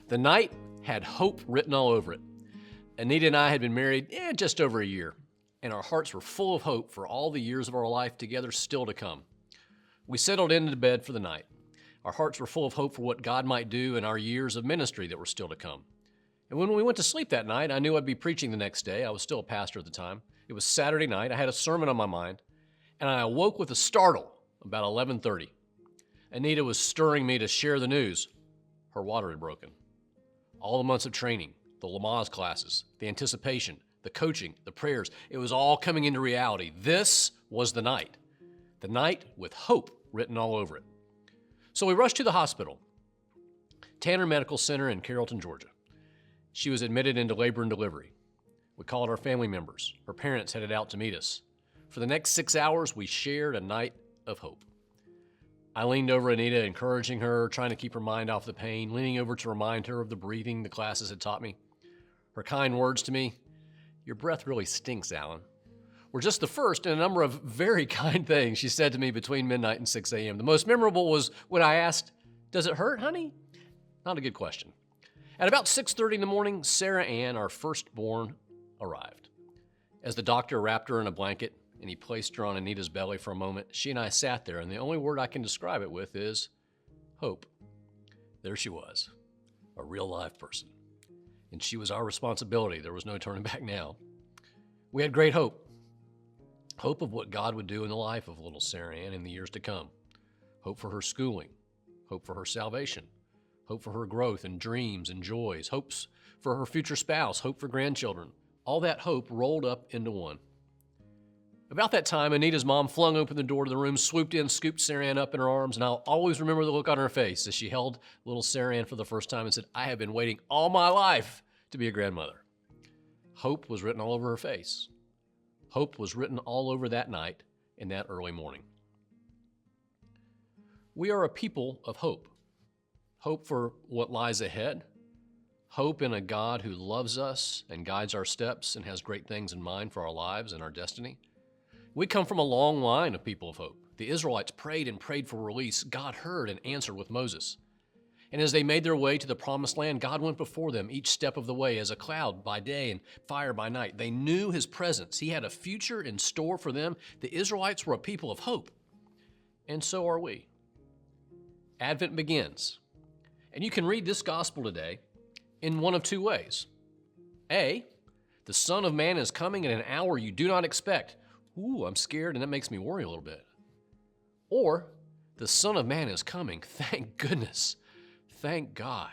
The night had hope written all over it. Anita and I had been married just over a year, and our hearts were full of hope for all the years of our life together still to come. We settled into bed for the night. Our hearts were full of hope for what God might do in our years of ministry that were still to come. And when we went to sleep that night, I knew I'd be preaching the next day. I was still a pastor at the time. It was Saturday night. I had a sermon on my mind, and I awoke with a startle about 11:30. Anita was stirring me to share the news. Her water had broken. All the months of training, the Lamaze classes, the anticipation, the coaching, the prayers, it was all coming into reality. This was the night with hope written all over it. So we rushed to the hospital, Tanner Medical Center in Carrollton, Georgia. She was admitted into labor and delivery. We called our family members. Her parents headed out to meet us. For the next 6 hours, we shared a night of hope. I leaned over Anita, encouraging her, trying to keep her mind off the pain, leaning over to remind her of the breathing the classes had taught me. Her kind words to me, "Your breath really stinks, Alan," were just the first in a number of very kind things she said to me between midnight and 6 a.m. The most memorable was when I asked, "Does it hurt, honey?" Not a good question. At about 6:30 in the morning, Sarah Ann, our firstborn, arrived. As the doctor wrapped her in a blanket and he placed her on Anita's belly for a moment, she and I sat there, and the only word I can describe it with is hope. There she was, a real live person. And she was our responsibility. There was no turning back now. We had great hope. Hope of what God would do in the life of little Sarah Ann in the years to come. Hope for her schooling. Hope for her salvation. Hope for her growth and dreams and joys. Hopes for her future spouse. Hope for grandchildren. All that hope rolled up into one. About that time, Anita's mom flung open the door to the room, swooped in, scooped Sarah Ann up in her arms, and I'll always remember the look on her face as she held little Sarah Ann for the first time and said, "I have been waiting all my life to be a grandmother." Hope was written all over her face. Hope was written all over that night and that early morning. We are a people of hope. Hope for what lies ahead. Hope in a God who loves us and guides our steps and has great things in mind for our lives and our destiny. We come from a long line of people of hope. The Israelites prayed and prayed for release. God heard and answered with Moses. And as they made their way to the promised land, God went before them each step of the way as a cloud by day and fire by night. They knew his presence. He had a future in store for them. The Israelites were a people of hope. And so are we. Advent begins. And you can read this gospel today in one of two ways. A, the Son of Man is coming in an hour you do not expect. Ooh, I'm scared, and that makes me worry a little bit. Or, the Son of Man is coming. Thank goodness. Thank God.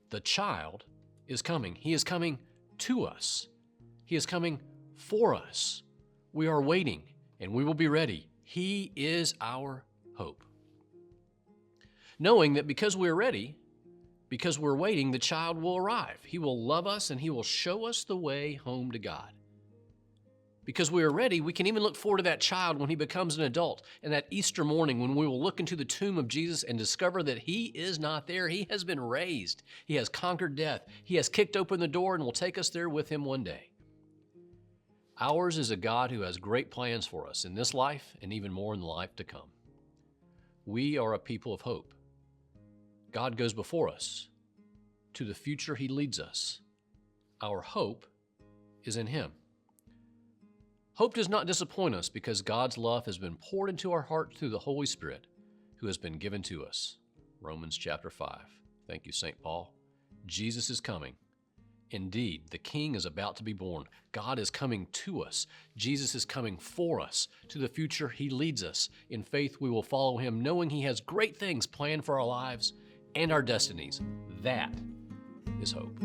The child is coming. He is coming to us. He is coming for us. We are waiting, and we will be ready. He is our hope. Knowing that because we're ready, because we're waiting, the child will arrive. He will love us, and he will show us the way home to God. Because we are ready, we can even look forward to that child when he becomes an adult, and that Easter morning when we will look into the tomb of Jesus and discover that he is not there. He has been raised. He has conquered death. He has kicked open the door and will take us there with him one day. Ours is a God who has great plans for us in this life and even more in the life to come. We are a people of hope. God goes before us. To the future he leads us. Our hope is in him. Hope does not disappoint us because God's love has been poured into our hearts through the Holy Spirit who has been given to us. Romans chapter 5. Thank you, St. Paul. Jesus is coming. Indeed, the King is about to be born. God is coming to us. Jesus is coming for us. To the future he leads us. In faith we will follow him, knowing he has great things planned for our lives and our destinies. That is hope.